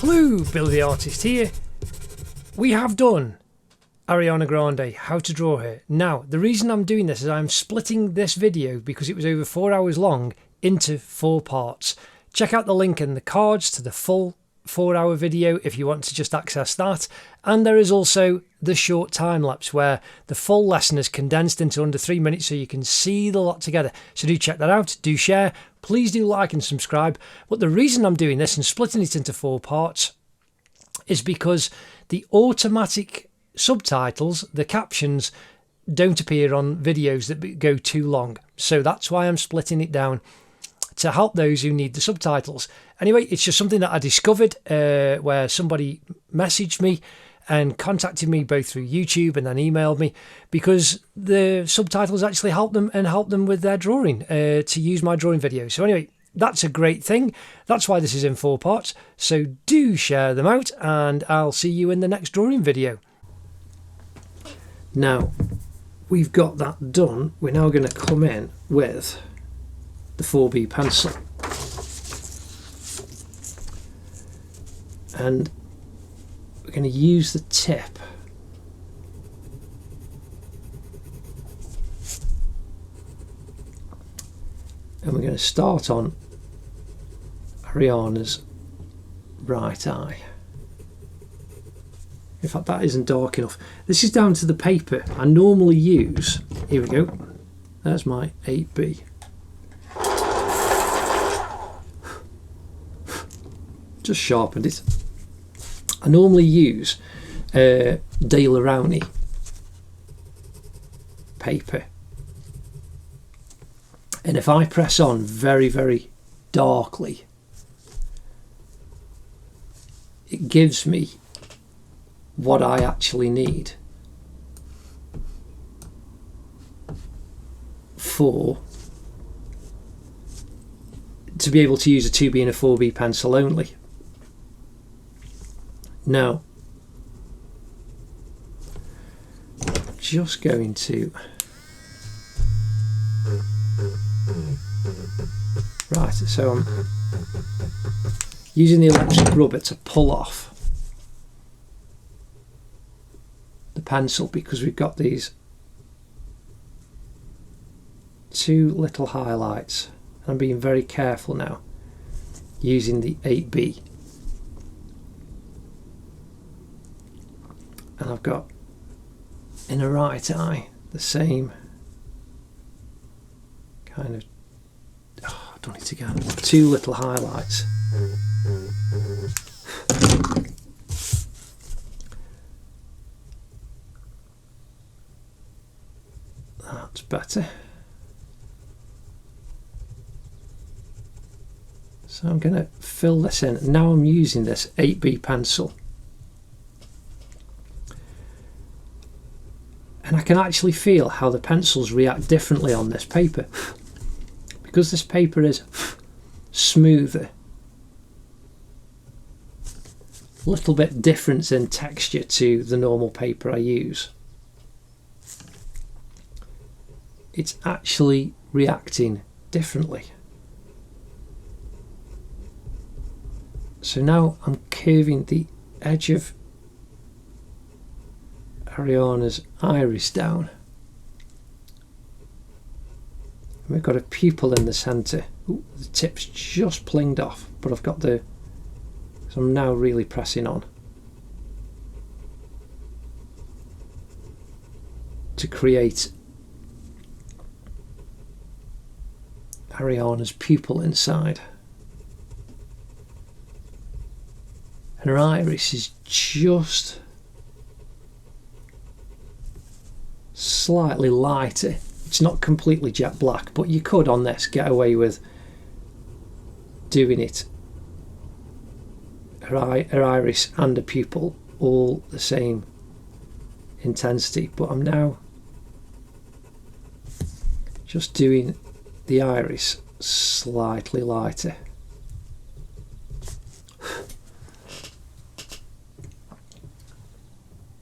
Hello, Billy the Artist here. We have done Ariana Grande, how to draw her. Now, the reason I'm doing this is I'm splitting this video, because it was over 4 hours long, into 4 parts. Check out the link in the cards to the full 4-hour video if you want to just access that. And there is also the short time lapse where the full lesson is condensed into under 3 minutes so you can see the lot together. So do check that out, do share, please do like and subscribe. But the reason I'm doing this and splitting it into 4 parts is because the automatic subtitles, the captions, don't appear on videos that go too long. So that's why I'm splitting it down, to help those who need the subtitles. Anyway, it's just something that I discovered where somebody messaged me and contacted me both through YouTube and then emailed me, because the subtitles actually help them and help them with their drawing, to use my drawing videos. So anyway, that's a great thing. That's why this is in 4 parts. So do share them out, and I'll see you in the next drawing video. Now, we've got that done. We're now going to come in with the 4B pencil. And we're going to use the tip and we're going to start on Ariana's right eye. In fact, that isn't dark enough. This is down to the paper. I normally use, here we go, there's my 8B. Just sharpened it. I normally use De Larouni paper, and if I press on very, very darkly, it gives me what I actually need to be able to use a 2B and a 4B pencil only. Now, I'm just going to, right, so I'm using the electric rubber to pull off the pencil, because we've got these 2 little highlights. I'm being very careful now using the 8B. And I've got in the right eye the same kind of, I've done it again, 2 little highlights. That's better. So I'm going to fill this in. Now I'm using this 8B pencil. And I can actually feel how the pencils react differently on this paper, because this paper is smoother, a little bit different in texture to the normal paper I use. It's actually reacting differently. So now I'm curving the edge of Ariana's iris down. And we've got a pupil in the centre. Ooh, the tip's just plinged off, but I've got the, so I'm now really pressing on to create Ariana's pupil inside. And her iris is just slightly lighter. It's not completely jet black, but you could on this get away with doing it, her iris and her pupil all the same intensity. But I'm now just doing the iris slightly lighter.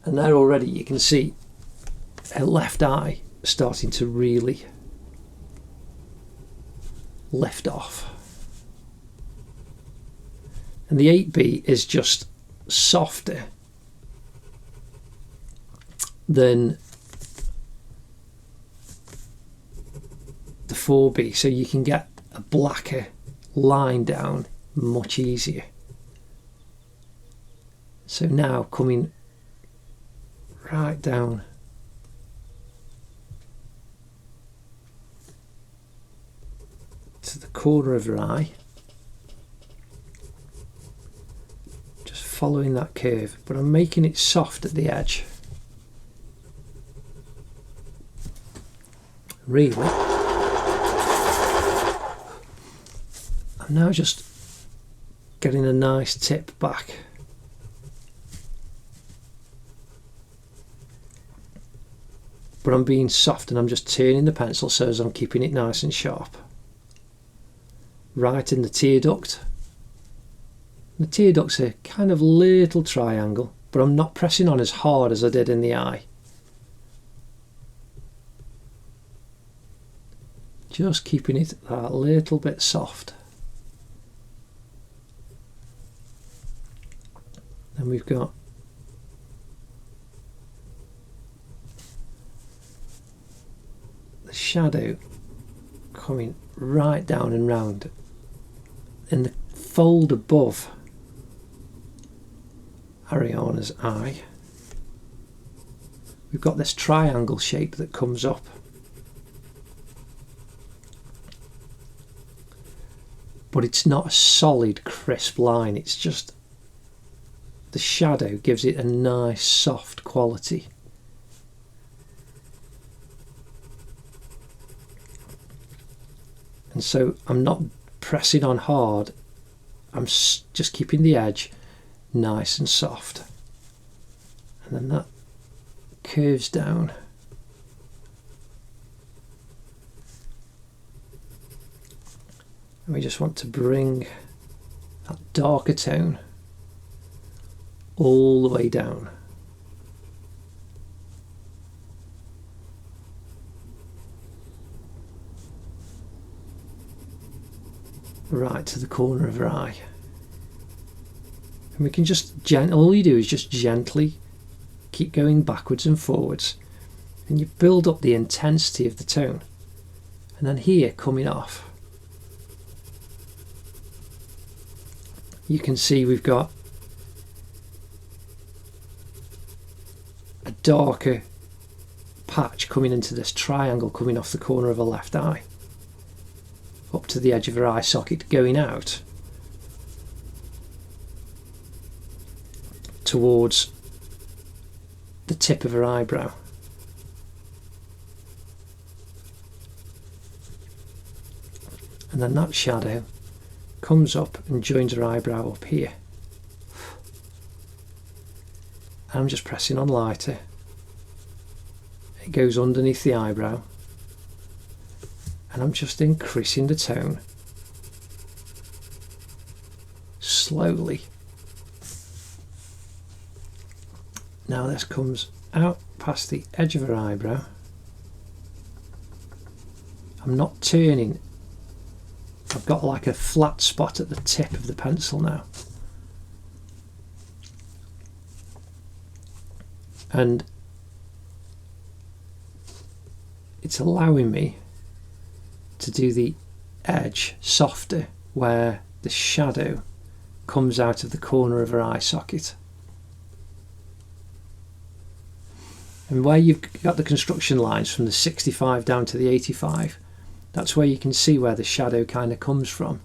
And there already you can see her left eye starting to really lift off. And the 8B is just softer than the 4B, so you can get a blacker line down much easier. So now coming right down to the corner of her eye, just following that curve, but I'm making it soft at the edge. Really, I'm now just getting a nice tip back. But I'm being soft and I'm just turning the pencil so as I'm keeping it nice and sharp. Right in the tear duct. The tear duct's a kind of little triangle, but I'm not pressing on as hard as I did in the eye. Just keeping it that little bit soft. Then we've got the shadow coming right down and round in the fold above Ariana's eye. We've got this triangle shape that comes up. But it's not a solid, crisp line, it's just the shadow gives it a nice soft quality. And so I'm not pressing on hard, I'm just keeping the edge nice and soft. And then that curves down. And we just want to bring that darker tone all the way down. Right to the corner of her eye. And we can just all you do is just gently keep going backwards and forwards, and you build up the intensity of the tone. And then here, coming off, you can see we've got a darker patch coming into this triangle coming off the corner of her left eye up to the edge of her eye socket, going out towards the tip of her eyebrow. And then that shadow comes up and joins her eyebrow up here. And I'm just pressing on lighter. It goes underneath the eyebrow. And I'm just increasing the tone slowly. Now this comes out past the edge of her eyebrow. I'm not turning. I've got like a flat spot at the tip of the pencil now. And it's allowing me to do the edge softer where the shadow comes out of the corner of her eye socket. And where you've got the construction lines from the 65 down to the 85, that's where you can see where the shadow kind of comes from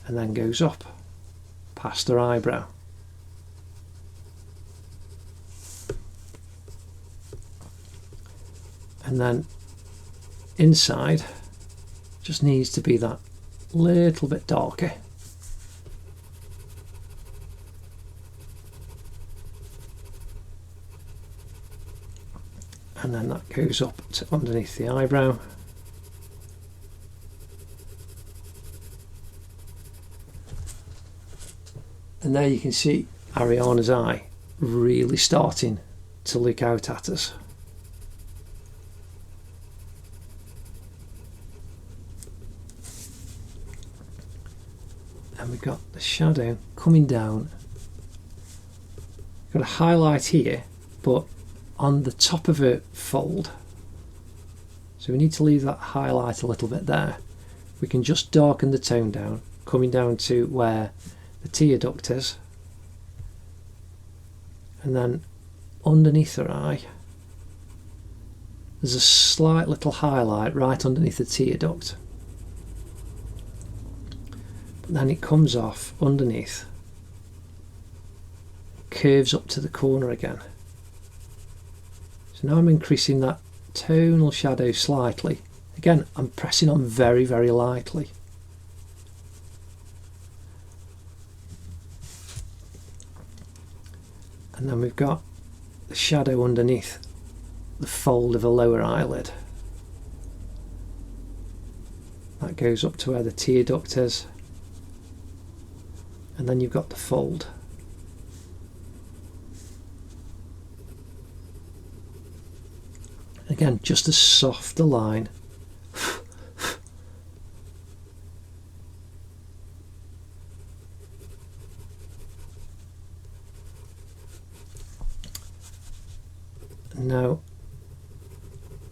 and then goes up past her eyebrow. And then inside just needs to be that little bit darker. And then that goes up to underneath the eyebrow. And there you can see Ariana's eye really starting to look out at us. And we got the shadow coming down. Got a highlight here, but on the top of a fold. So we need to leave that highlight a little bit there. We can just darken the tone down, coming down to where the tear duct is. And then underneath her eye, there's a slight little highlight right underneath the tear duct. But then it comes off underneath, curves up to the corner again. So now I'm increasing that tonal shadow slightly. Again, I'm pressing on very, very lightly. And then we've got the shadow underneath the fold of a lower eyelid. That goes up to where the tear duct is. And then you've got the fold. Again, just a softer line. Now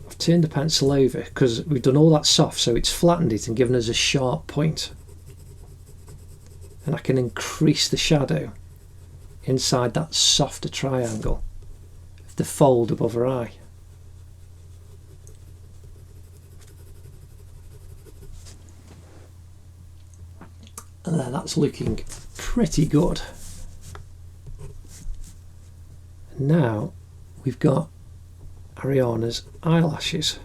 I've turned the pencil over because we've done all that soft, so it's flattened it and given us a sharp point. And I can increase the shadow inside that softer triangle of the fold above her eye. And then that's looking pretty good. Now we've got Ariana's eyelashes.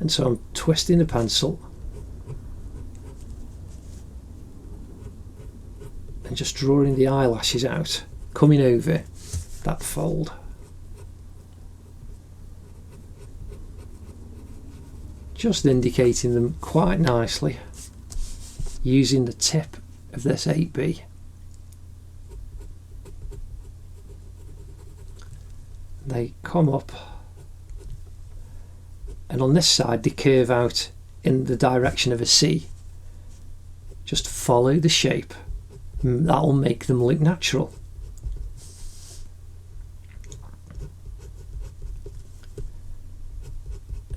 And so I'm twisting the pencil and just drawing the eyelashes out, coming over that fold. Just indicating them quite nicely using the tip of this 8B. They come up, and on this side they curve out in the direction of a C. Just follow the shape, that'll make them look natural.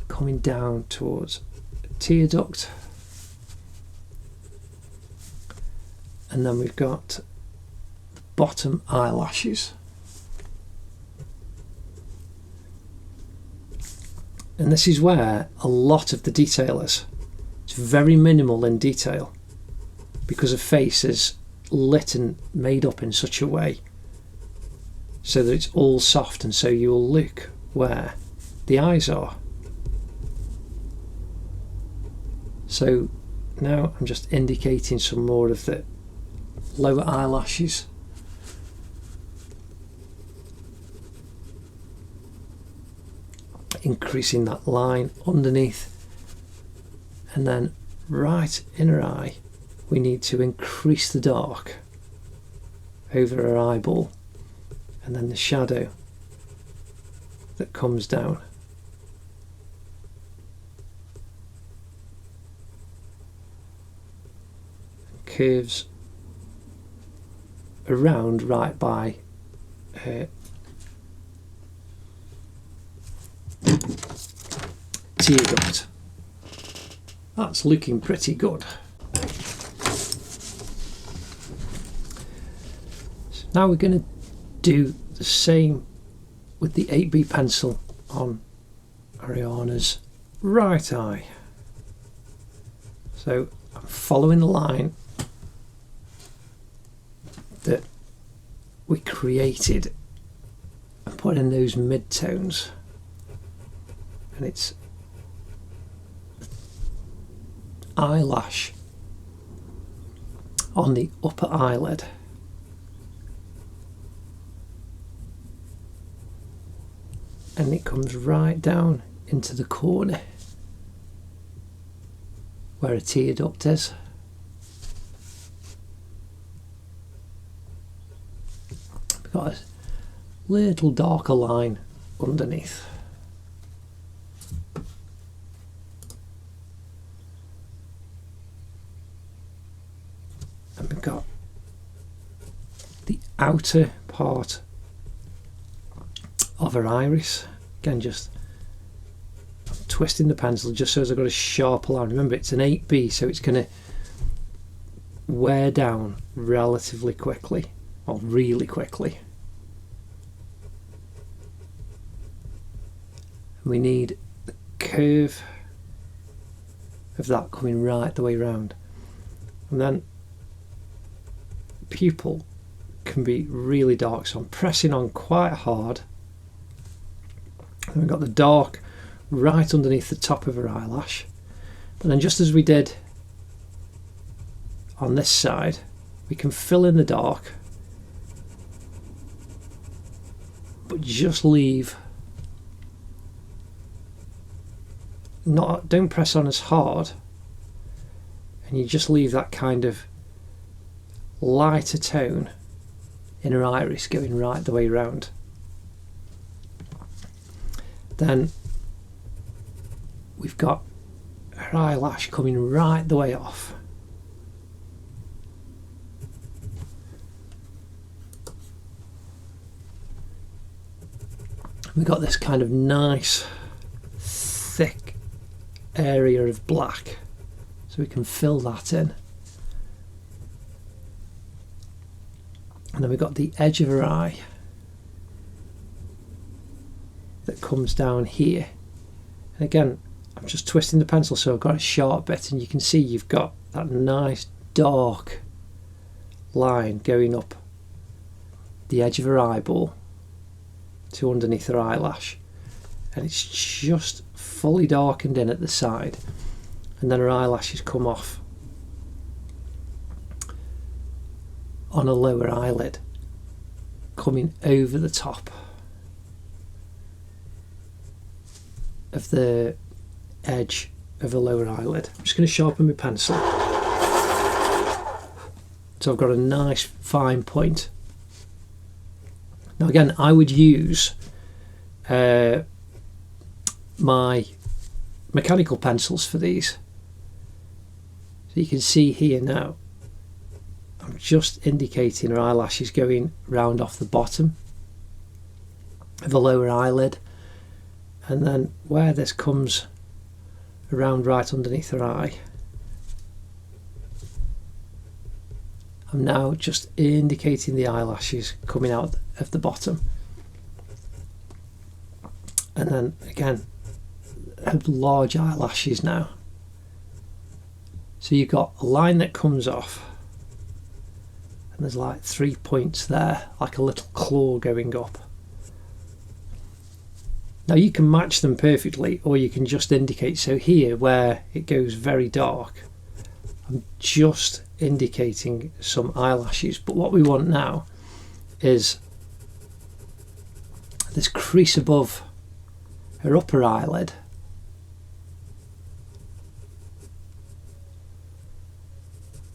Coming down towards a tear duct, and then we've got the bottom eyelashes. And this is where a lot of the detail is. It's very minimal in detail because a face is lit and made up in such a way so that it's all soft, and so you'll look where the eyes are. So now I'm just indicating some more of the lower eyelashes. Increasing that line underneath, and then right in her eye we need to increase the dark over her eyeball, and then the shadow that comes down. And curves around right by her tear duct. That's looking pretty good. So now we're going to do the same with the 8B pencil on Ariana's right eye. So I'm following the line that we created and put in those mid-tones, and it's eyelash on the upper eyelid, and it comes right down into the corner where a tear duct is. We've got a little darker line underneath. got the outer part of her iris. Again, just twisting the pencil just so as I've got a sharper line. Remember, it's an 8B, so it's going to wear down relatively quickly, or really quickly. And we need the curve of that coming right the way round. And then pupil can be really dark, so I'm pressing on quite hard. And we've got the dark right underneath the top of her eyelash. But then, just as we did on this side, we can fill in the dark, but just leave, don't press on as hard, and you just leave that kind of lighter tone in her iris going right the way round. Then we've got her eyelash coming right the way off. We've got this kind of nice thick area of black, so we can fill that in. And then we've got the edge of her eye that comes down here. And again, I'm just twisting the pencil so I've got a sharp bit, and you can see you've got that nice dark line going up the edge of her eyeball to underneath her eyelash, and it's just fully darkened in at the side, and then her eyelashes come off on a lower eyelid coming over the top of the edge of a lower eyelid. I'm just going to sharpen my pencil so I've got a nice fine point. Now again, I would use my mechanical pencils for these. So you can see here now, I'm just indicating her eyelashes going round off the bottom of the lower eyelid, and then where this comes around right underneath her eye, I'm now just indicating the eyelashes coming out of the bottom. And then again, her large eyelashes now. So you've got a line that comes off, and there's like 3 points there, like a little claw going up. Now you can match them perfectly, or you can just indicate. So here where it goes very dark, I'm just indicating some eyelashes, but what we want now is this crease above her upper eyelid.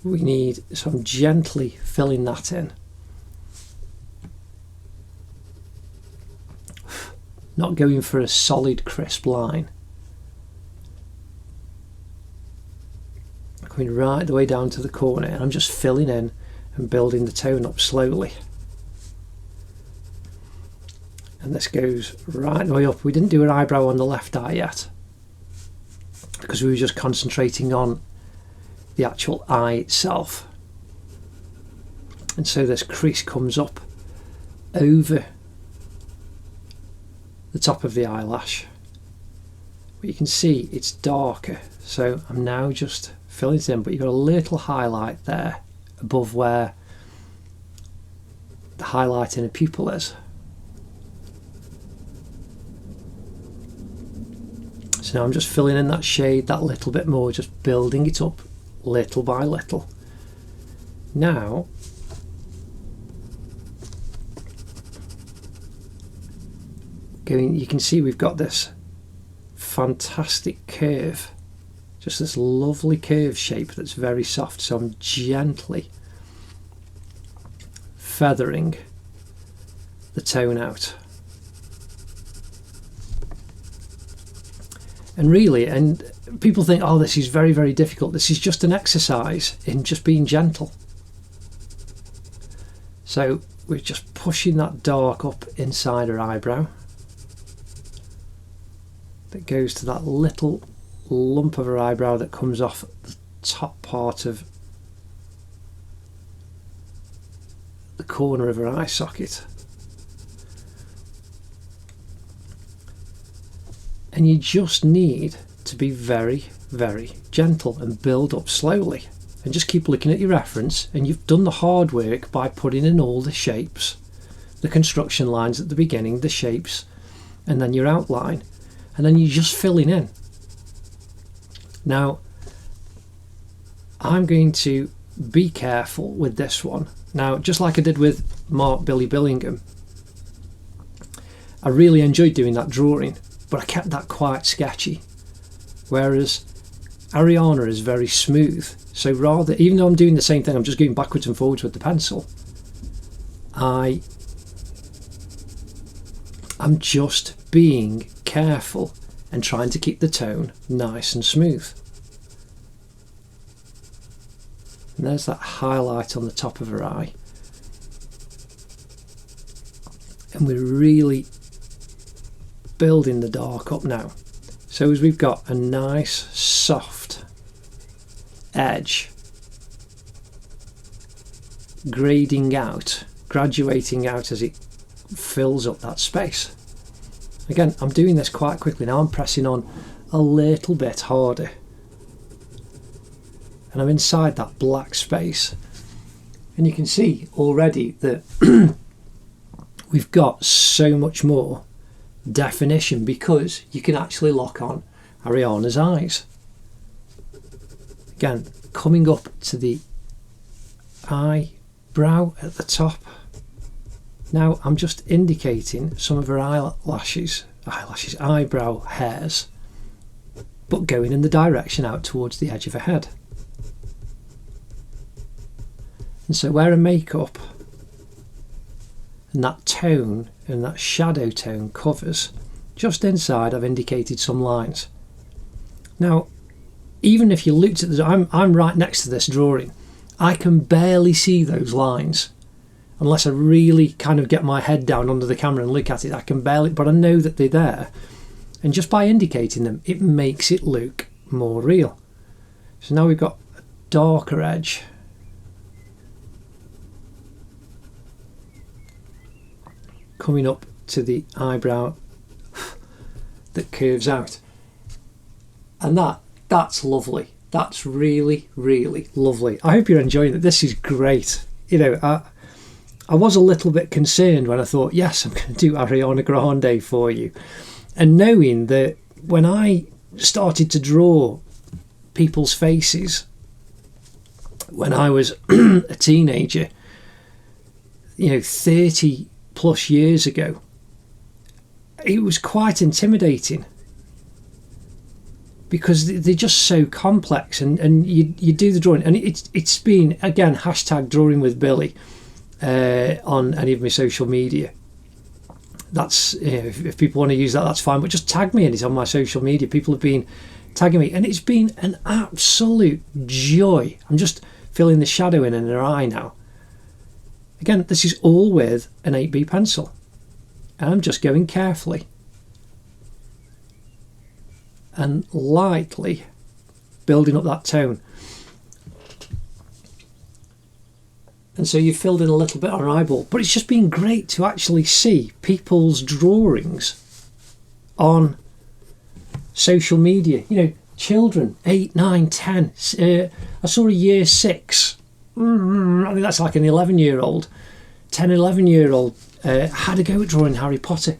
We need some gently filling that in. Not going for a solid crisp line. Coming right the way down to the corner, and I'm just filling in and building the tone up slowly. And this goes right the way up. We didn't do an eyebrow on the left eye yet, because we were just concentrating on the actual eye itself. And so this crease comes up over the top of the eyelash, but you can see it's darker, so I'm now just filling it in, but you've got a little highlight there above where the highlight in a pupil is. So now I'm just filling in that shade that little bit more, just building it up little by little. Now you can see we've got this fantastic curve, just this lovely curve shape that's very soft. So I'm gently feathering the tone out. And really, and people think, oh, this is very, very difficult. This is just an exercise in just being gentle. So we're just pushing that dark up inside her eyebrow. That goes to that little lump of her eyebrow that comes off the top part of the corner of her eye socket. And you just need to be very, very gentle and build up slowly. And just keep looking at your reference, and you've done the hard work by putting in all the shapes, the construction lines at the beginning, the shapes, and then your outline, and then you're just filling in. Now I'm going to be careful with this one. Now, just like I did with Mark Billy Billingham, I really enjoyed doing that drawing, but I kept that quite sketchy, whereas Ariana is very smooth. So rather, even though I'm doing the same thing, I'm just going backwards and forwards with the pencil, I'm just being careful and trying to keep the tone nice and smooth. And there's that highlight on the top of her eye. And we're really building the dark up now. So as we've got a nice soft edge grading out, graduating out as it fills up that space. Again, I'm doing this quite quickly now. I'm pressing on a little bit harder, and I'm inside that black space, and you can see already that we've got so much more definition because you can actually lock on Ariana's eyes. Again, coming up to the eyebrow at the top. Now I'm just indicating some of her eyebrow hairs, but going in the direction out towards the edge of her head. And so where her makeup and that tone and that shadow tone covers, just inside I've indicated some lines. Now, even if you looked at the, I'm right next to this drawing, I can barely see those lines unless I really kind of get my head down under the camera and look at it. I can barely, but I know that they're there, and just by indicating them it makes it look more real. So now we've got a darker edge coming up to the eyebrow that curves out, and that's lovely. That's really, really lovely. I hope you're enjoying it. This is great. You know, I was a little bit concerned when I thought, yes, I'm going to do Ariana Grande for you, and knowing that when I started to draw people's faces when I was a teenager, 30 plus years ago, it was quite intimidating because they're just so complex, and you do the drawing, and it's been, again, hashtag drawing with Billy on any of my social media. That's, if people want to use that, that's fine, but just tag me in it on my social media. People have been tagging me, and it's been an absolute joy. I'm just filling the shadow in her eye now. Again, this is all with an 8B pencil, and I'm just going carefully and lightly building up that tone. And so you've filled in a little bit on her eyeball, but it's just been great to actually see people's drawings on social media. Children, 8, 9, 10. I saw a year 6. I think that's like an 11-year-old, 10, 11-year-old had a go at drawing Harry Potter.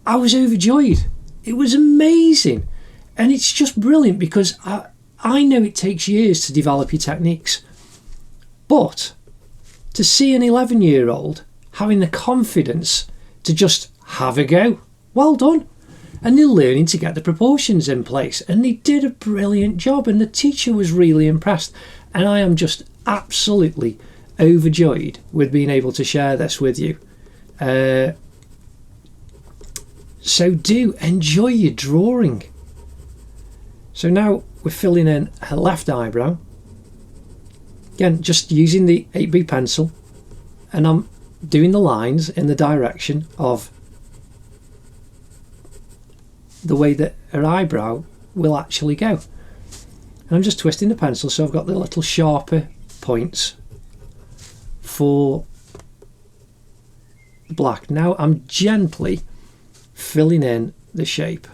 I was overjoyed. It was amazing. And it's just brilliant because I know it takes years to develop your techniques. But to see an 11-year-old having the confidence to just have a go, well done. And they're learning to get the proportions in place. And they did a brilliant job. And the teacher was really impressed. And I am just absolutely overjoyed with being able to share this with you. So do enjoy your drawing. So now we're filling in her left eyebrow. Again, just using the 8B pencil and I'm doing the lines in the direction of the way that her eyebrow will actually go. And I'm just twisting the pencil so I've got the little sharper points for the black. Now I'm gently filling in the shape.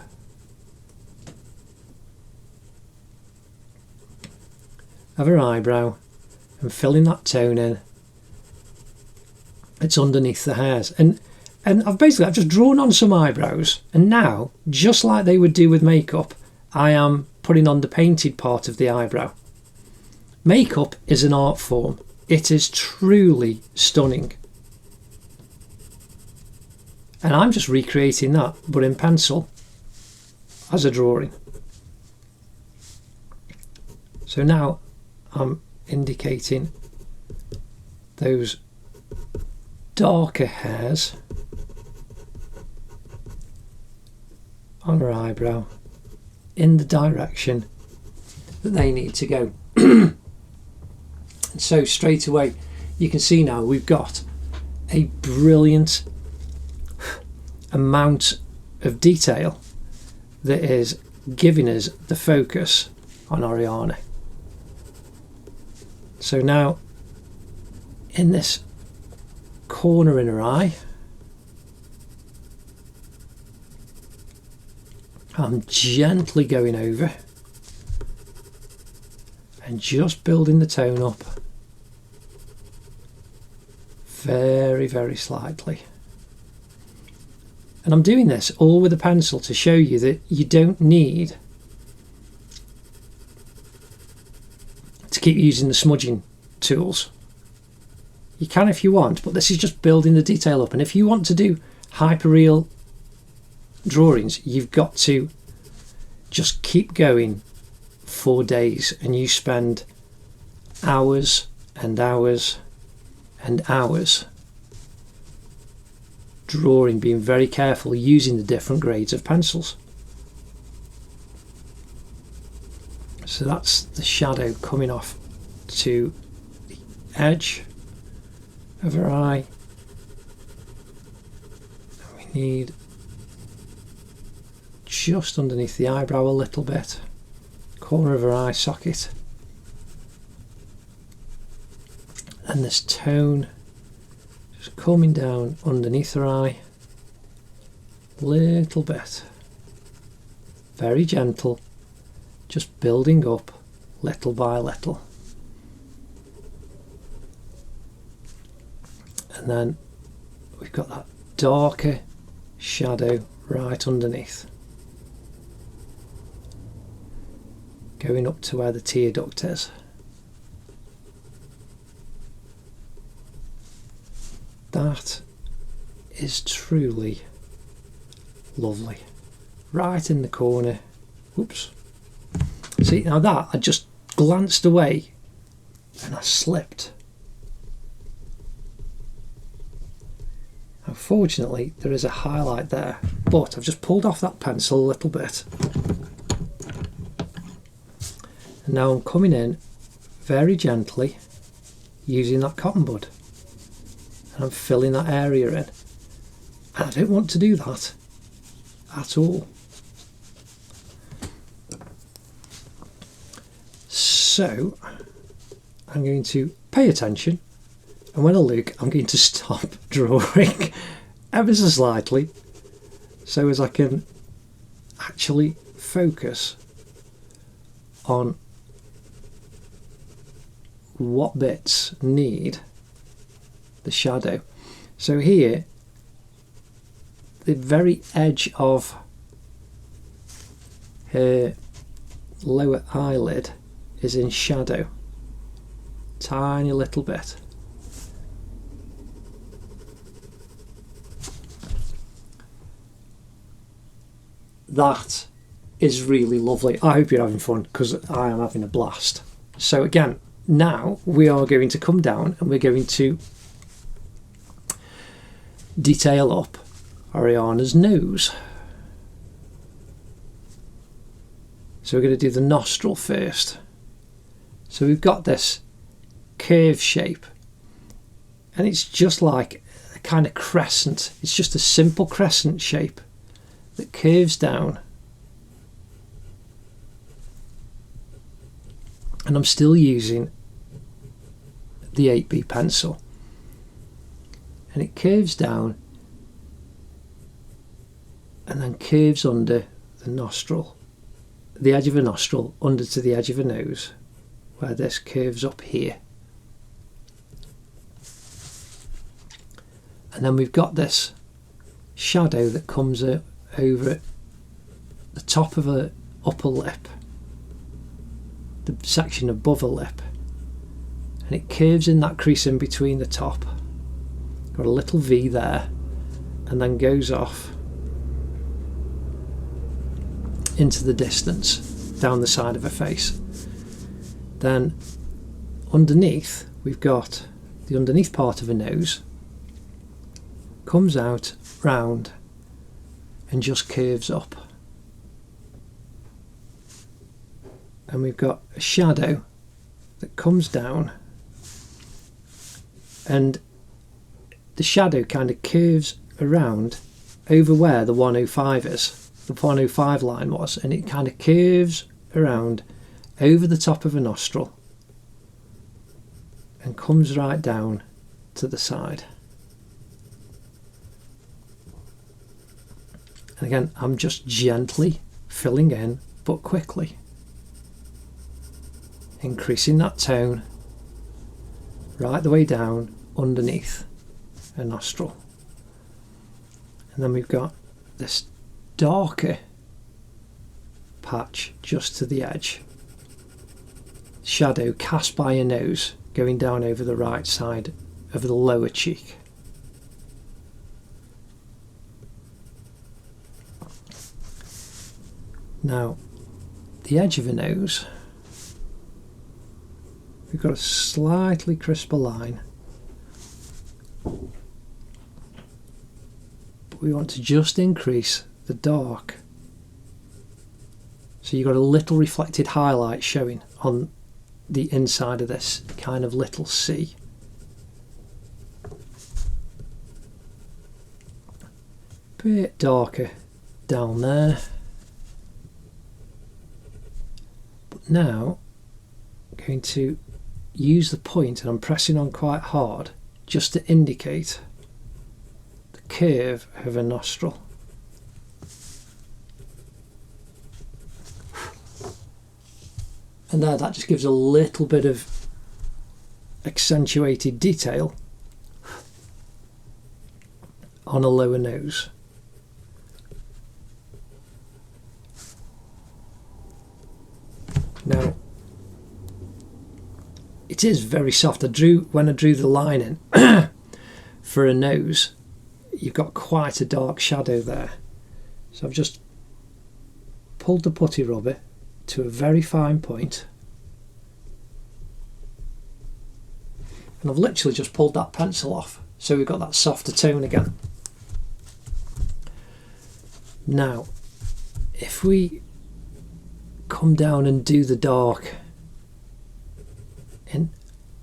Of her eyebrow and filling that tone in. It's underneath the hairs, and I've just drawn on some eyebrows, and now, just like they would do with makeup, I am putting on the painted part of the eyebrow. Makeup is an art form. It is truly stunning, and I'm just recreating that, but in pencil as a drawing. So now I'm indicating those darker hairs on her eyebrow in the direction that they need to go. And so straight away you can see now we've got a brilliant amount of detail that is giving us the focus on Ariana. So now in this corner in her eye, I'm gently going over and just building the tone up very, very slightly. And I'm doing this all with a pencil to show you that you don't need to keep using the smudging tools. You can if you want, but this is just building the detail up. And if you want to do hyperreal drawings, you've got to just keep going for days, and you spend hours and hours and hours drawing, being very careful using the different grades of pencils. So that's the shadow coming off to the edge of her eye. And we need just underneath the eyebrow a little bit, corner of her eye socket, and this tone just coming down underneath her eye, little bit, very gentle, just building up little by little. And then we've got that darker shadow right underneath, going up to where the tear duct is. That is truly lovely. Right in the corner. Oops. See, now that I just glanced away and I slipped. Unfortunately, there is a highlight there, but I've just pulled off that pencil a little bit. And now I'm coming in very gently using that cotton bud. And I'm filling that area in. And I don't want to do that at all. So I'm going to pay attention, and when I look, I'm going to stop drawing ever so slightly so as I can actually focus on what bits need the shadow. So here, the very edge of her lower eyelid is in shadow, tiny little bit. That is really lovely. I hope you're having fun, because I am having a blast. So again, now we are going to come down and we're going to detail up Ariana's nose. So we're going to do the nostril first. So we've got this curve shape, and it's just like a kind of crescent. It's just a simple crescent shape that curves down, and I'm still using the 8B pencil, and it curves down and then curves under the nostril, the edge of a nostril, under to the edge of a nose, where this curves up here. And then we've got this shadow that comes over the top of a upper lip, the section above a lip, and it curves in that crease in between the top. Got a little V there, and then goes off into the distance down the side of her face. Then underneath we've got the underneath part of her nose, comes out round and just curves up, and we've got a shadow that comes down, and the shadow kind of curves around over where the 105 is, the 105 line was, and it kind of curves around over the top of a nostril and comes right down to the side. And again, I'm just gently filling in, but quickly, increasing that tone right the way down underneath a nostril. And then we've got this darker patch just to the edge, shadow cast by a nose going down over the right side of the lower cheek. Now, the edge of a nose, we've got a slightly crisper line, but we want to just increase the dark, so you've got a little reflected highlight showing on the inside of this kind of little C. Bit darker down there. But now I'm going to use the point, and I'm pressing on quite hard just to indicate the curve of a nostril. And there, that just gives a little bit of accentuated detail on a lower nose. Now, it is very soft. When I drew the line in for a nose, you've got quite a dark shadow there. So I've just pulled the putty rubber to a very fine point, and I've literally just pulled that pencil off, so we've got that softer tone again. Now, if we come down and do the dark in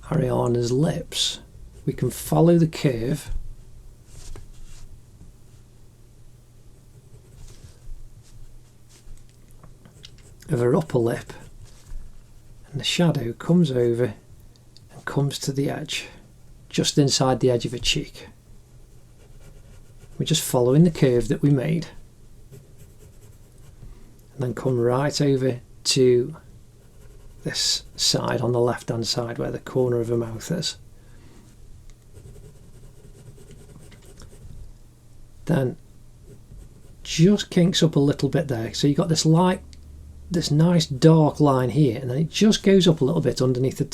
Ariana's lips, we can follow the curve of her upper lip, and the shadow comes over and comes to the edge, just inside the edge of her cheek. We're just following the curve that we made, and then come right over to this side on the left hand side where the corner of her mouth is. Then just kinks up a little bit there, so you've got this nice dark line here, and then it just goes up a little bit underneath the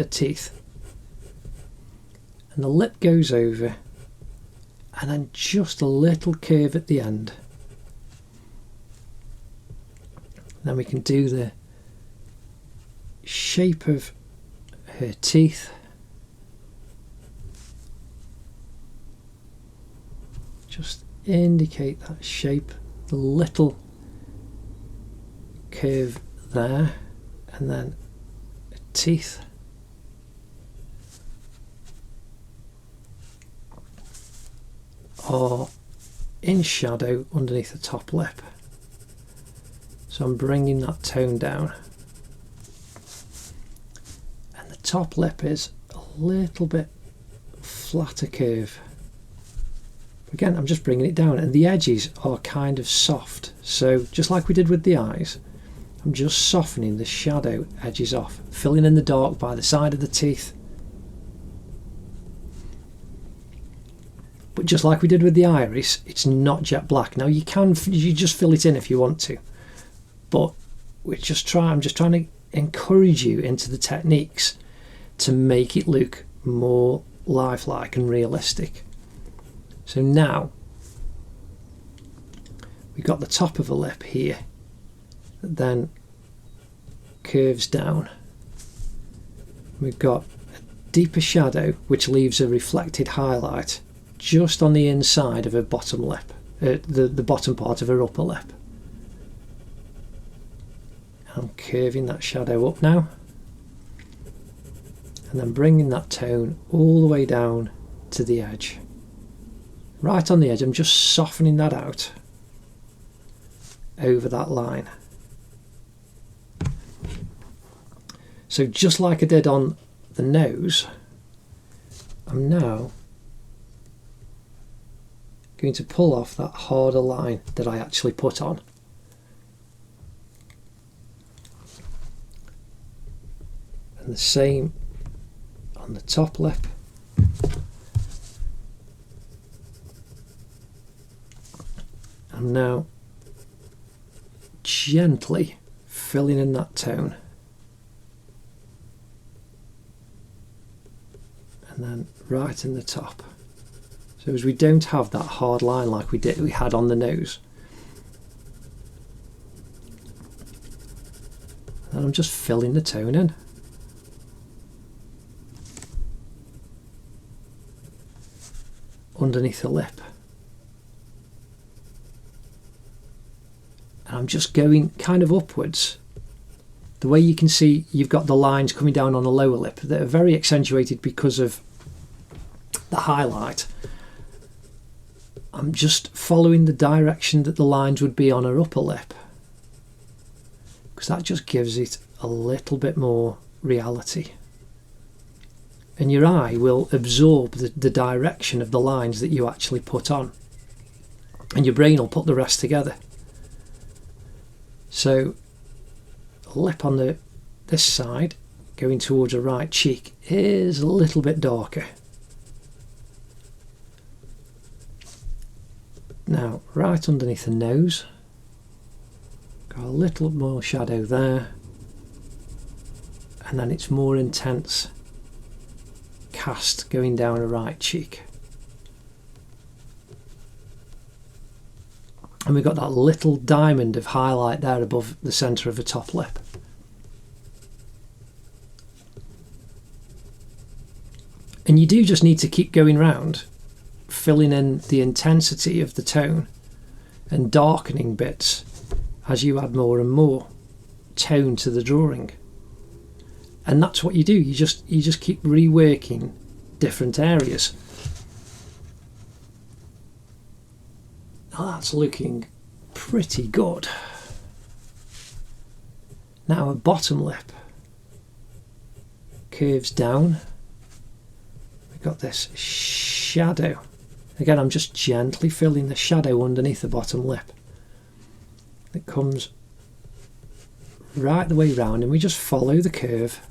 teeth, and the lip goes over, and then just a little curve at the end. Then we can do the shape of her teeth, just indicate that shape, the little curve there, and then teeth, are in shadow underneath the top lip. So I'm bringing that tone down. And the top lip is a little bit flatter curve. Again, I'm just bringing it down, and the edges are kind of soft. So just like we did with the eyes, I'm just softening the shadow edges off, filling in the dark by the side of the teeth. But just like we did with the iris, it's not jet black. Now you just fill it in if you want to, but I'm just trying to encourage you into the techniques to make it look more lifelike and realistic. So now we've got the top of a lip here that then curves down. We've got a deeper shadow which leaves a reflected highlight just on the inside of her bottom lip, the bottom part of her upper lip. I'm curving that shadow up now, and then bringing that tone all the way down to the edge. Right on the edge, I'm just softening that out over that line. So just like I did on the nose, I'm now going to pull off that harder line that I actually put on. And the same on the top lip. I'm now gently filling in that tone, and then right in the top, so as we don't have that hard line like we had on the nose. And I'm just filling the tone in. Underneath the lip. And I'm just going kind of upwards. The way you can see, you've got the lines coming down on the lower lip that are very accentuated because of the highlight. I'm just following the direction that the lines would be on her upper lip, because that just gives it a little bit more reality. And your eye will absorb the direction of the lines that you actually put on, and your brain will put the rest together. So lip on this side going towards the right cheek is a little bit darker. Now right underneath the nose, got a little more shadow there, and then it's more intense cast going down the right cheek. And we've got that little diamond of highlight there above the centre of the top lip. And you do just need to keep going round, filling in the intensity of the tone and darkening bits as you add more and more tone to the drawing. And that's what you do, you just keep reworking different areas. That's looking pretty good. Now a bottom lip curves down. We've got this shadow. Again, I'm just gently filling the shadow underneath the bottom lip. It comes right the way round, and we just follow the curve.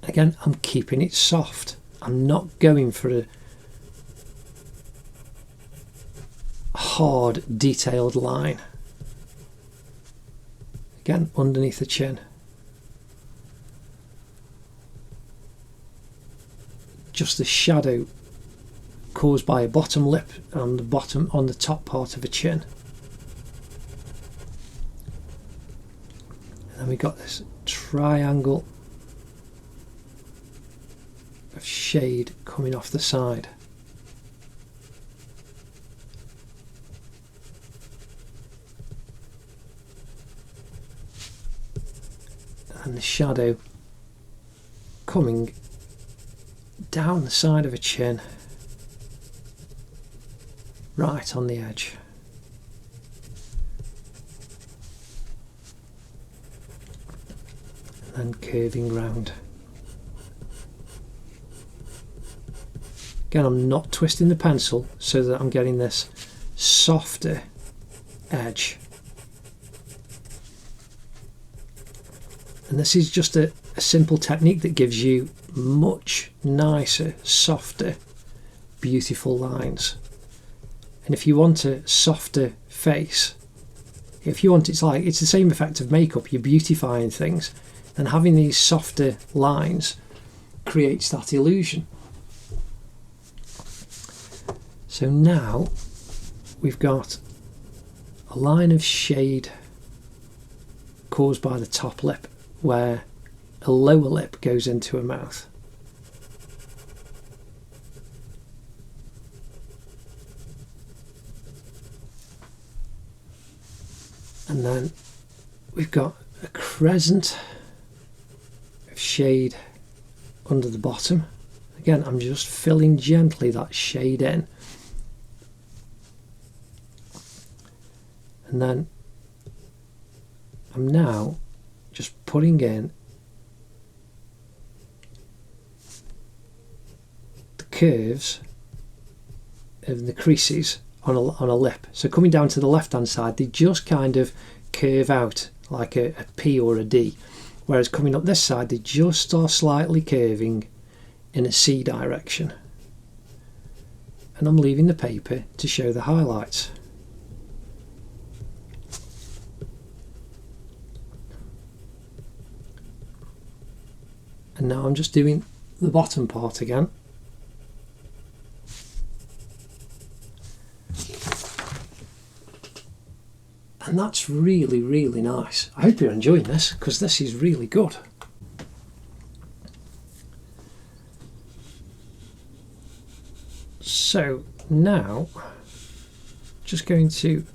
Again, I'm keeping it soft. I'm not going for a hard, detailed line. Again, underneath the chin. Just the shadow caused by a bottom lip on the top part of a chin. And then we got this triangle of shade coming off the side. And the shadow coming down the side of a chin, right on the edge. And curving round. Again, I'm not twisting the pencil so that I'm getting this softer edge. And this is just a simple technique that gives you much nicer, softer, beautiful lines. And if you want a softer face, if you want, it's the same effect of makeup, you're beautifying things, and having these softer lines creates that illusion. So now we've got a line of shade caused by the top lip where a lower lip goes into a mouth. And then we've got a crescent of shade under the bottom. Again, I'm just filling gently that shade in. And then I'm now just putting in the curves of the creases on a lip. So coming down to the left hand side, they just kind of curve out like a P or a D, whereas coming up this side they just are slightly curving in a C direction. And I'm leaving the paper to show the highlights. And now I'm just doing the bottom part again. And that's really, really nice. I hope you're enjoying this, because this is really good. So now, just going to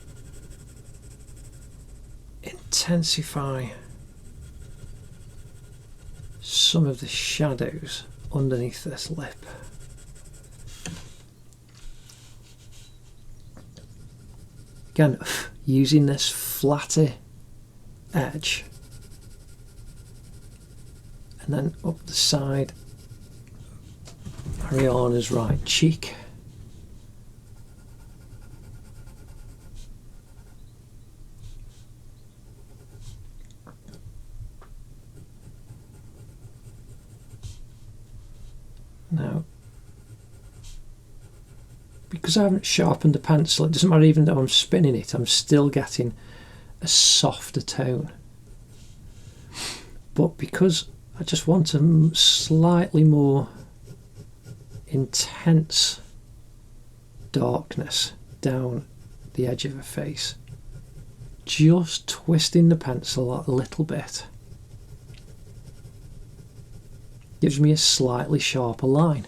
intensify some of the shadows underneath this lip. Again, using this flatter edge, and then up the side Ariana's right cheek. Now, because I haven't sharpened the pencil, it doesn't matter even though I'm spinning it, I'm still getting a softer tone. But because I just want a slightly more intense darkness down the edge of her face, just twisting the pencil a little bit gives me a slightly sharper line.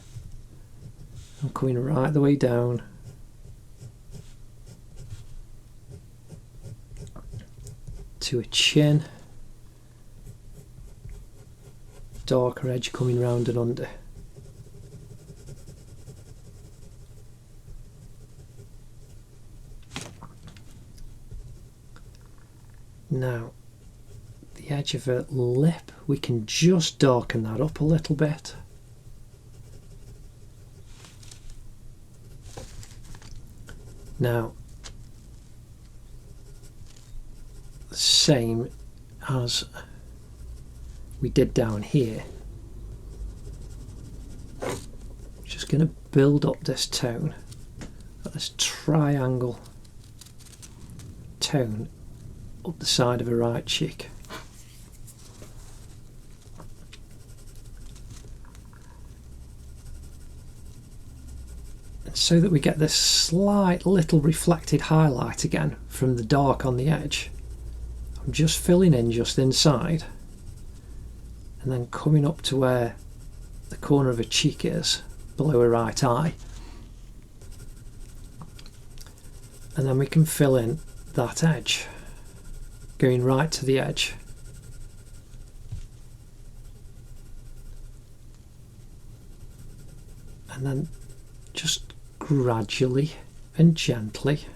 I'm coming right the way down to a chin, darker edge coming round and under. Now, the edge of her lip, we can just darken that up a little bit. Now, the same as we did down here, just going to build up this tone, this triangle tone up the side of her right cheek. And so that we get this slight little reflected highlight again from the dark on the edge, I'm just filling in just inside and then coming up to where the corner of her cheek is, below her right eye. And then we can fill in that edge, going right to the edge. And then just gradually and gently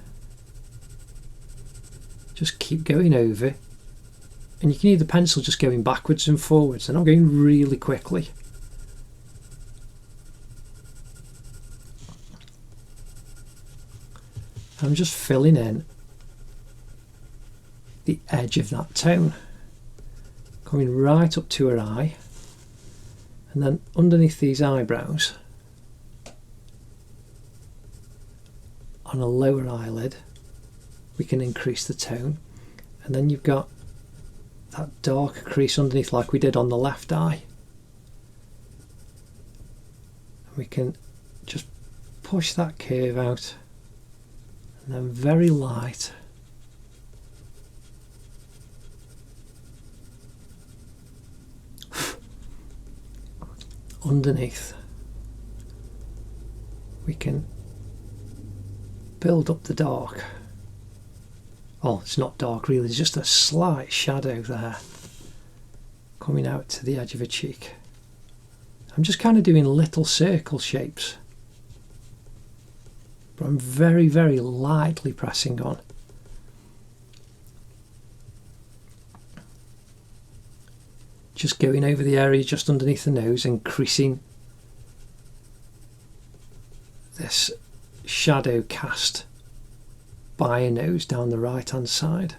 just keep going over, and you can hear the pencil just going backwards and forwards, and I'm going really quickly. I'm just filling in the edge of that tone, coming right up to her eye, and then underneath these eyebrows on a lower eyelid we can increase the tone, and then you've got that darker crease underneath like we did on the left eye, and we can just push that curve out, and then very light underneath we can build up the dark. Oh, it's not dark really, there's just a slight shadow there coming out to the edge of a cheek. I'm just kind of doing little circle shapes, but I'm very, very lightly pressing on. Just going over the area just underneath the nose and creasing this shadow cast by a nose down the right hand side.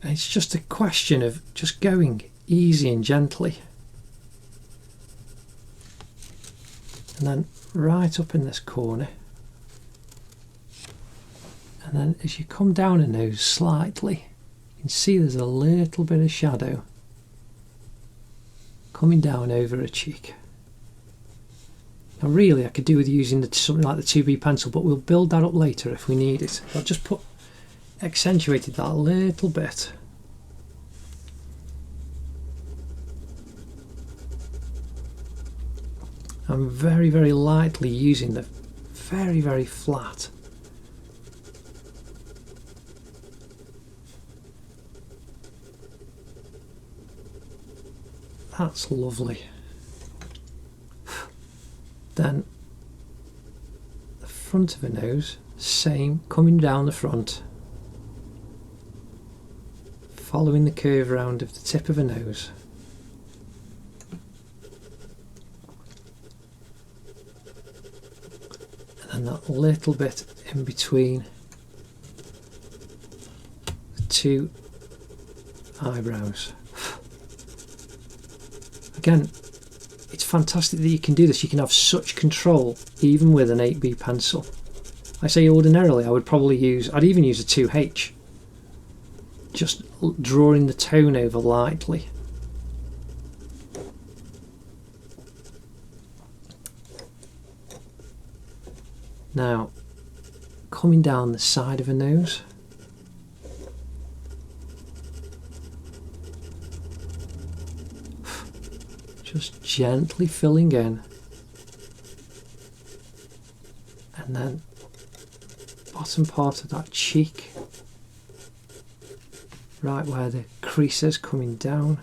And it's just a question of just going easy and gently, and then right up in this corner, and then as you come down a nose slightly, you can see there's a little bit of shadow coming down over a cheek. Now really I could do with using something like the 2B pencil, but we'll build that up later if we need it. I'll just accentuated that a little bit. I'm very, very lightly using the very, very flat. That's lovely. Then the front of a nose, same, coming down the front, following the curve round of the tip of a nose. And then that little bit in between the two eyebrows. Again, it's fantastic that you can do this. You can have such control even with an 8B pencil. I say ordinarily I would probably I'd even use a 2H, just drawing the tone over lightly. Now, coming down the side of a nose, just gently filling in, and then bottom part of that cheek, right where the crease is coming down.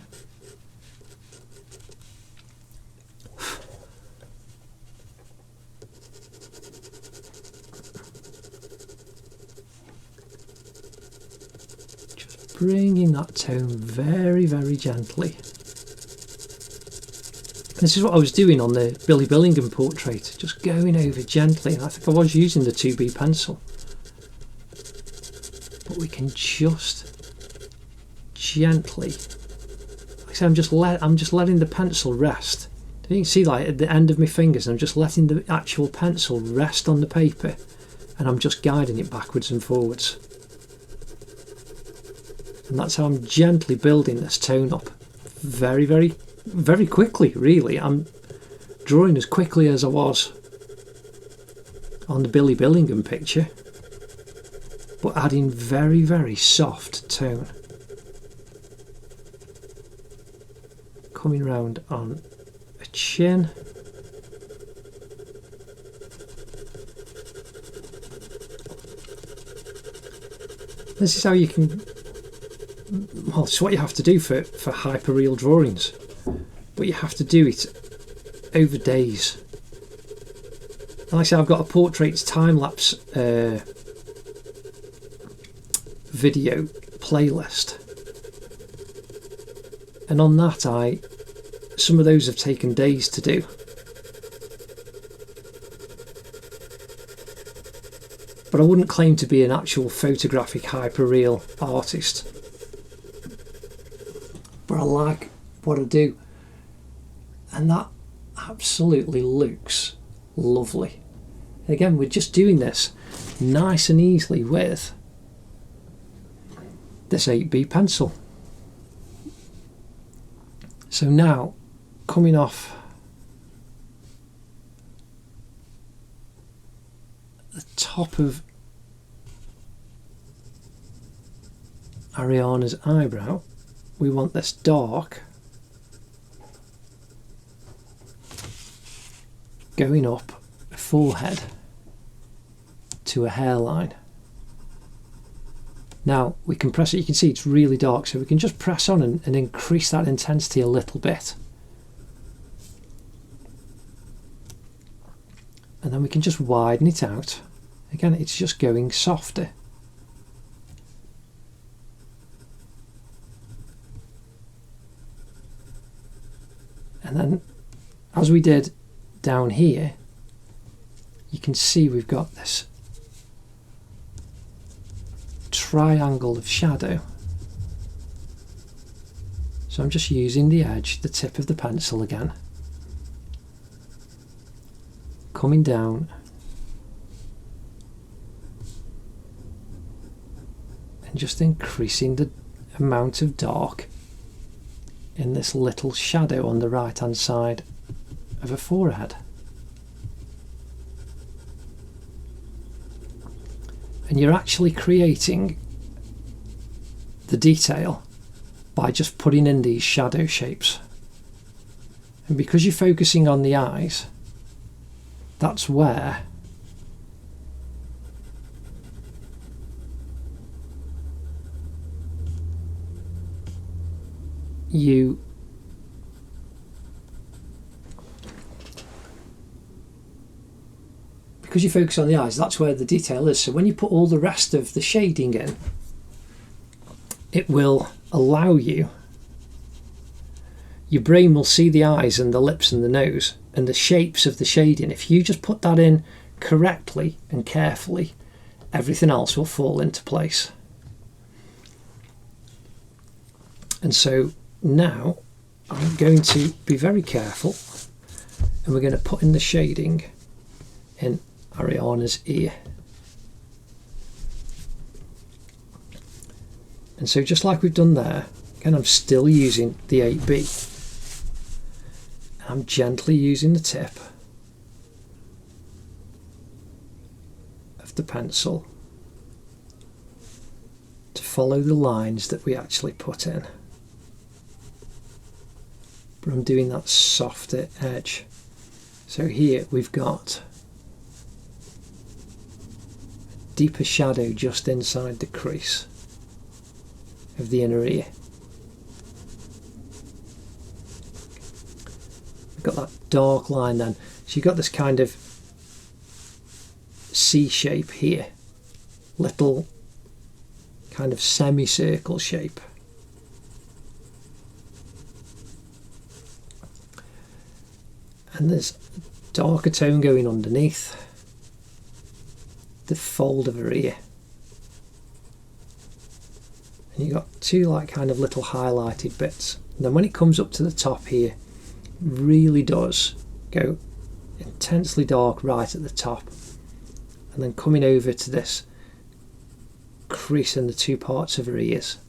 Just bringing that tone very, very gently. This is what I was doing on the Billy Billingham portrait, just going over gently, and I think I was using the 2B pencil. But we can just gently, like I say, I'm just letting the pencil rest. You can see like at the end of my fingers, I'm just letting the actual pencil rest on the paper, and I'm just guiding it backwards and forwards. And that's how I'm gently building this tone up. Very, very, very quickly, really. I'm drawing as quickly as I was on the Billy Billingham picture, but adding very, very soft tone. Coming round on a chin. This is how you can, well, it's what you have to do for hyperreal drawings. but you have to do it over days. And like I said, I've got a portraits time-lapse video playlist, and on that some of those have taken days to do. But I wouldn't claim to be an actual photographic hyperreal artist. But I like what I do. And that absolutely looks lovely. Again, we're just doing this nice and easily with this 8B pencil. So now, coming off the top of Ariana's eyebrow, we want this dark going up a forehead to a hairline. Now we can press it, you can see it's really dark, so we can just press on and increase that intensity a little bit. And then we can just widen it out. Again, it's just going softer. And then, as we did down here, you can see we've got this triangle of shadow. So I'm just using the edge, the tip of the pencil again, coming down and just increasing the amount of dark in this little shadow on the right hand side of a forehead. And you're actually creating the detail by just putting in these shadow shapes. And because you're focusing on the eyes, that's where you because you focus on the eyes, that's where the detail is. So when you put all the rest of the shading in, it will allow you, your brain will see the eyes and the lips and the nose and the shapes of the shading. If you just put that in correctly and carefully, everything else will fall into place. And so now I'm going to be very careful, and we're going to put in the shading in Ariana's ear. And so just like we've done there, again, I'm still using the 8B. I'm gently using the tip of the pencil to follow the lines that we actually put in. But I'm doing that softer edge. So here we've got a deeper shadow just inside the crease of the inner ear. We've got that dark line then. So you've got this kind of C shape here, little kind of semicircle shape. And there's darker tone going underneath the fold of her ear. And you've got two like kind of little highlighted bits. And then when it comes up to the top here, it really does go intensely dark right at the top. And then coming over to this crease in the two parts of her ears.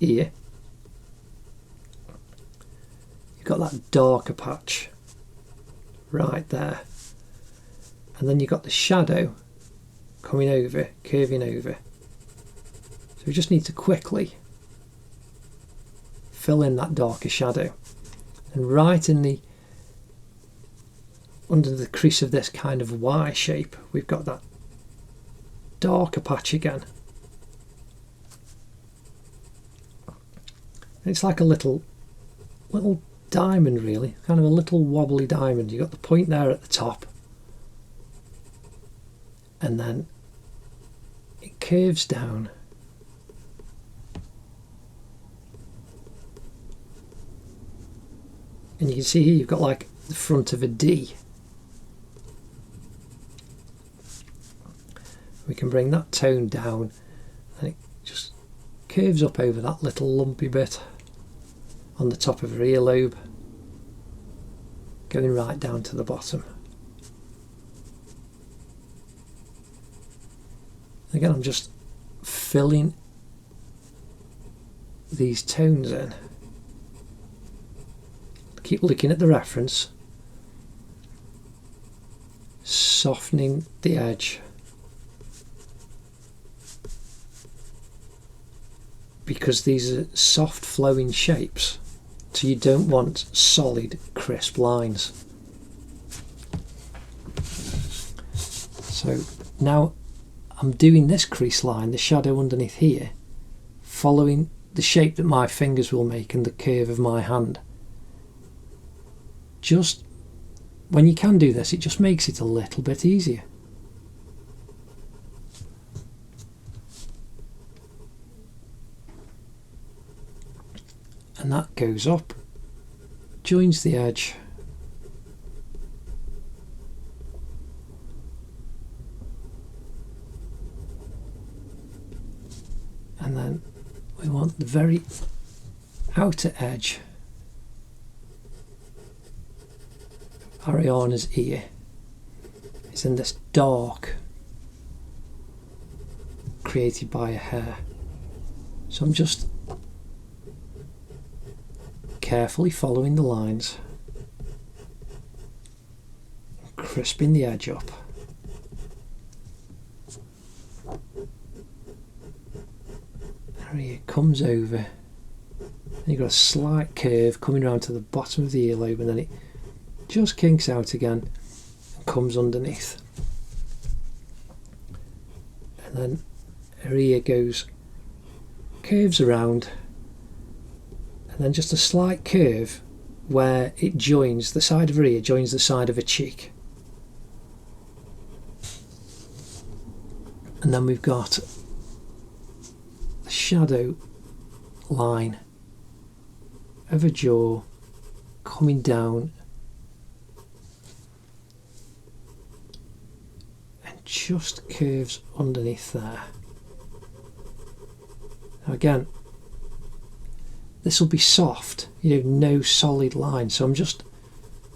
Ear. You've got that darker patch right there, and then you've got the shadow coming over, curving over. So we just need to quickly fill in that darker shadow, and right in the under the crease of this kind of Y shape, we've got that darker patch again. And it's like a little diamond really, kind of a little wobbly diamond. You've got the point there at the top, and then it curves down and you can see here you've got like the front of a D. We can bring that tone down and it just curves up over that little lumpy bit on the top of her earlobe, going right down to the bottom. Again, I'm just filling these tones in. Keep looking at the reference, softening the edge, because these are soft flowing shapes, so you don't want solid crisp lines. So now I'm doing this crease line, the shadow underneath here, following the shape that my fingers will make and the curve of my hand. Just when you can do this, it just makes it a little bit easier. And that goes up, joins the edge, and then we want the very outer edge Ariana's ear is in this dark created by her hair. So I'm just carefully following the lines, crisping the edge up. Her ear comes over, and you've got a slight curve coming around to the bottom of the earlobe, and then it just kinks out again and comes underneath. And then her ear curves around, and then just a slight curve where it joins, the side of her ear joins the side of her cheek. And then we've got the shadow line of her jaw coming down and just curves underneath there. Now again, this will be soft, no solid line, so I'm just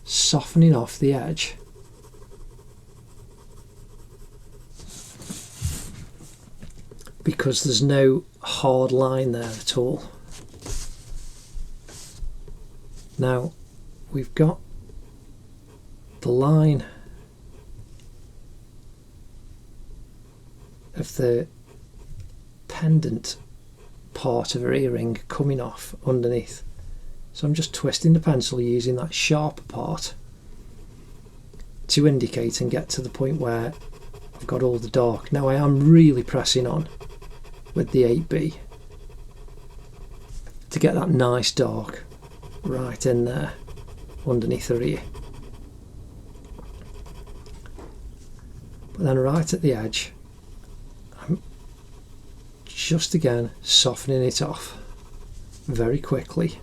softening off the edge. Because there's no hard line there at all. Now we've got the line of the pendant part of her earring coming off underneath, so I'm just twisting the pencil using that sharper part to indicate and get to the point where I've got all the dark. Now I am really pressing on with the 8B to get that nice dark right in there underneath her ear. But then right at the edge, I'm just again softening it off very quickly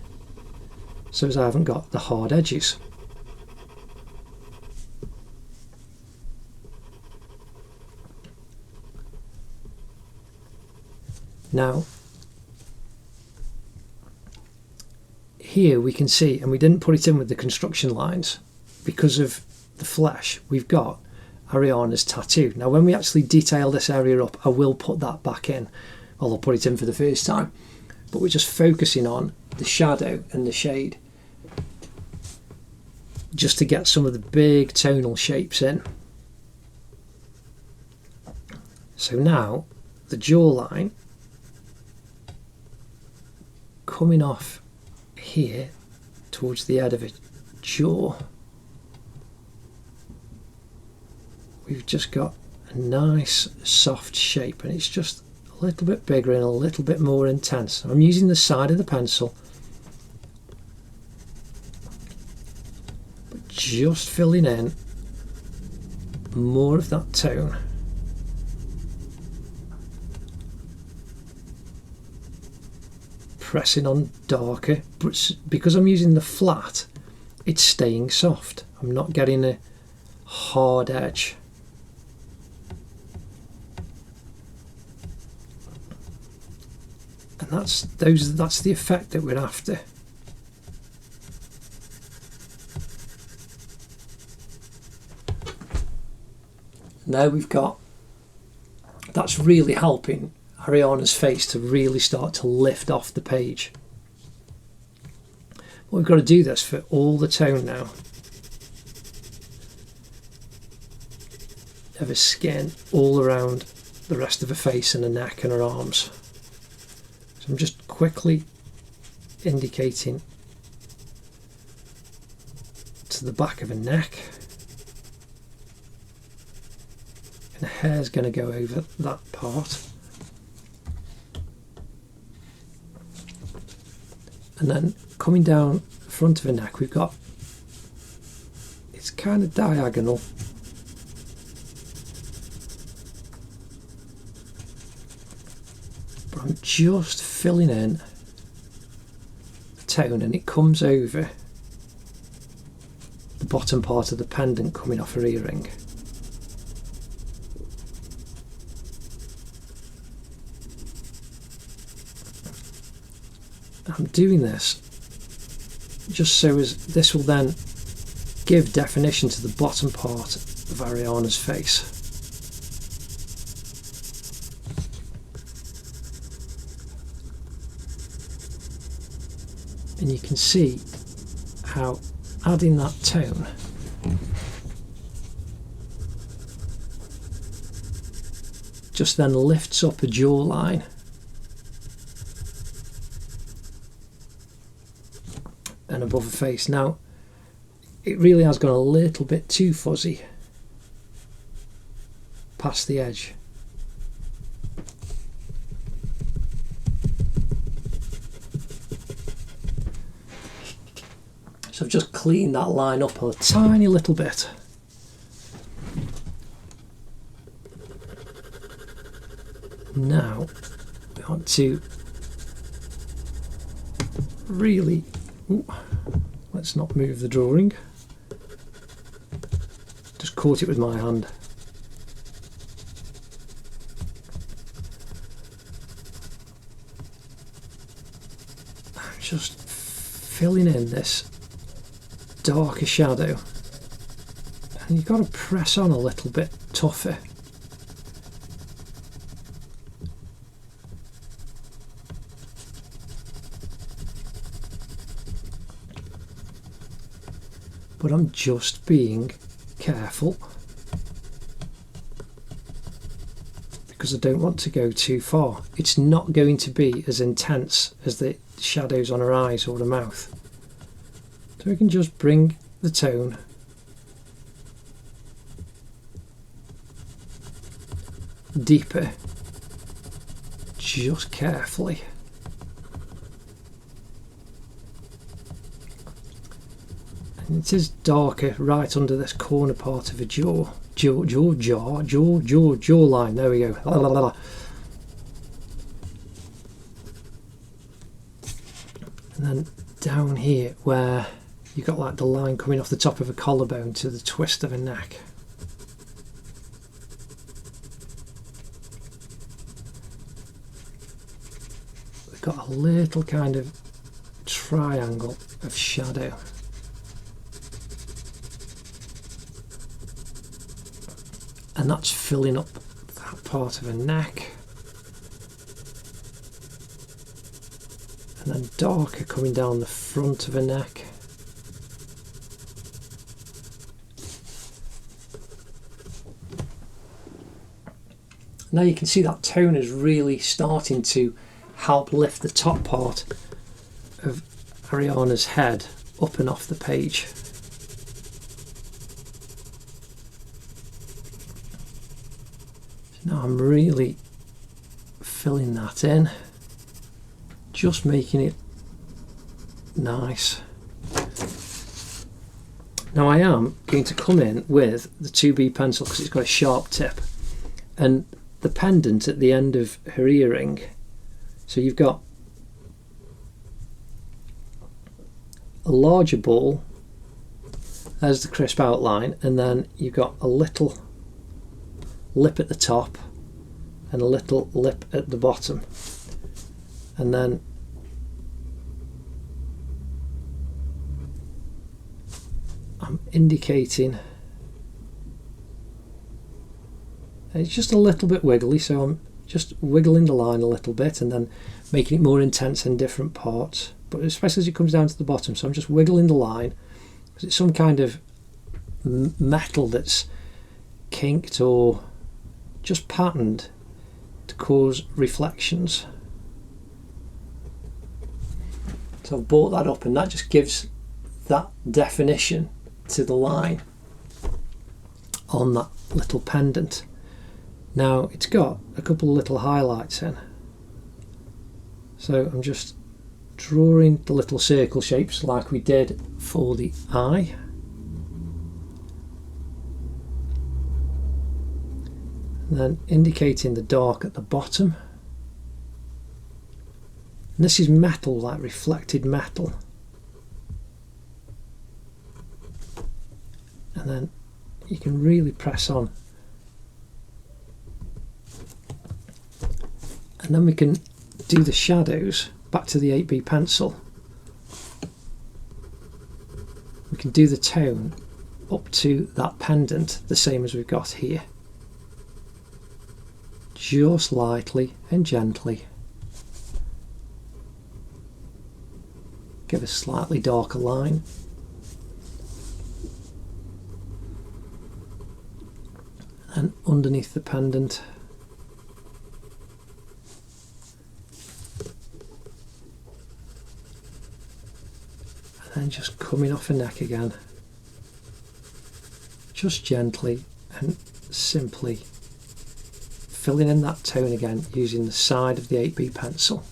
so as I haven't got the hard edges. Now here we can see, and we didn't put it in with the construction lines because of the flesh, we've got Ariana's tattoo. Now when we actually detail this area up, I will put that back in. Well, I'll put it in for the first time, but we're just focusing on the shadow and the shade just to get some of the big tonal shapes in. So now the jawline coming off here towards the head of its jaw, we've just got a nice soft shape, and it's just a little bit bigger and a little bit more intense. I'm using the side of the pencil just filling in more of that tone. Pressing on darker, but because I'm using the flat, it's staying soft. I'm not getting a hard edge. And that's the effect that we're after. Now we've got, that's really helping Ariana's face to really start to lift off the page. But we've got to do this for all the tone now of her skin, all around the rest of her face and her neck and her arms. So I'm just quickly indicating to the back of her neck, and the hair's going to go over that part. And then coming down the front of her neck, we've got, it's kind of diagonal. But I'm just filling in the tone, and it comes over the bottom part of the pendant coming off her earring. I'm doing this just so as this will then give definition to the bottom part of Ariana's face. And you can see how adding that tone just then lifts up a jawline and above the face. Now it really has gone a little bit too fuzzy past the edge. So I've just cleaned that line up a tiny little bit. Now we want to really, let's not move the drawing, just caught it with my hand. I'm just filling in this darker shadow, and you've got to press on a little bit tougher. But I'm just being careful because I don't want to go too far. It's not going to be as intense as the shadows on her eyes or her mouth. So we can just bring the tone deeper, just carefully. And it is darker right under this corner part of a jawline. There we go. La, la, la, la. And then down here where you've got like the line coming off the top of a collarbone to the twist of a neck. We've got a little kind of triangle of shadow. And that's filling up that part of her neck. And then darker coming down the front of her neck. Now you can see that tone is really starting to help lift the top part of Ariana's head up and off the page. Now I'm really filling that in, just making it nice. Now I am going to come in with the 2B pencil because it's got a sharp tip, and the pendant at the end of her earring. So you've got a larger ball as the crisp outline, and then you've got a little lip at the top and a little lip at the bottom, and then I'm indicating, it's just a little bit wiggly, so I'm just wiggling the line a little bit and then making it more intense in different parts, but especially as it comes down to the bottom. So I'm just wiggling the line because it's some kind of metal that's kinked or just patterned to cause reflections. So I've brought that up, and that just gives that definition to the line on that little pendant. Now it's got a couple of little highlights in, so I'm just drawing the little circle shapes like we did for the eye, and then indicating the dark at the bottom. And this is metal, like reflected metal. And then you can really press on, and then we can do the shadows back to the 8B pencil. We can do the tone up to that pendant the same as we've got here, just lightly and gently. Give a slightly darker line. And underneath the pendant, and then just coming off her neck again, just gently and simply filling in that tone again using the side of the 8B pencil.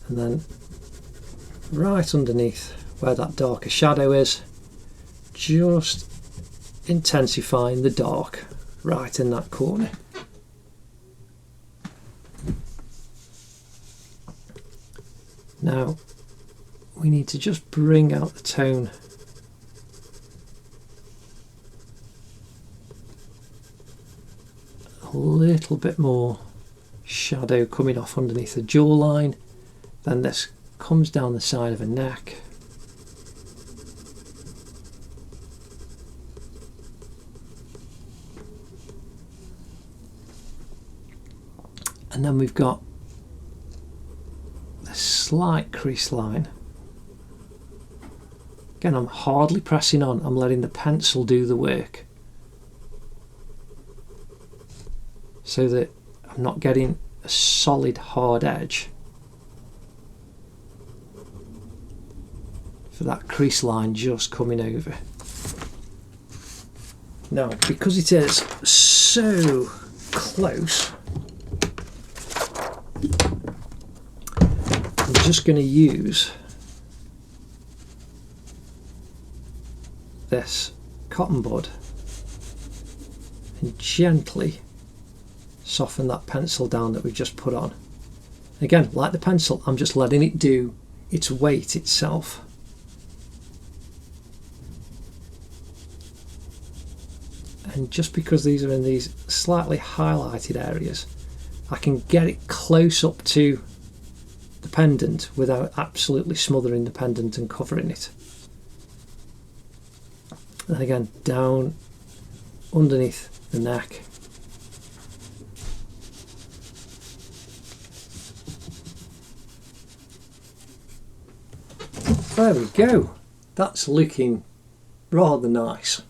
And then right underneath where that darker shadow is, just intensifying the dark right in that corner. Now we need to just bring out the tone a little bit more, shadow coming off underneath the jawline, then this comes down the side of her neck, and then we've got the slight crease line. Again, I'm hardly pressing on, I'm letting the pencil do the work so that I'm not getting a solid hard edge for that crease line just coming over. Now, because it is so close, I'm just going to use this cotton bud and gently soften that pencil down that we've just put on. Again, like the pencil, I'm just letting it do its weight itself. And just because these are in these slightly highlighted areas, I can get it close up to the pendant without absolutely smothering the pendant and covering it. And again, down underneath the neck. There we go. That's looking rather nice.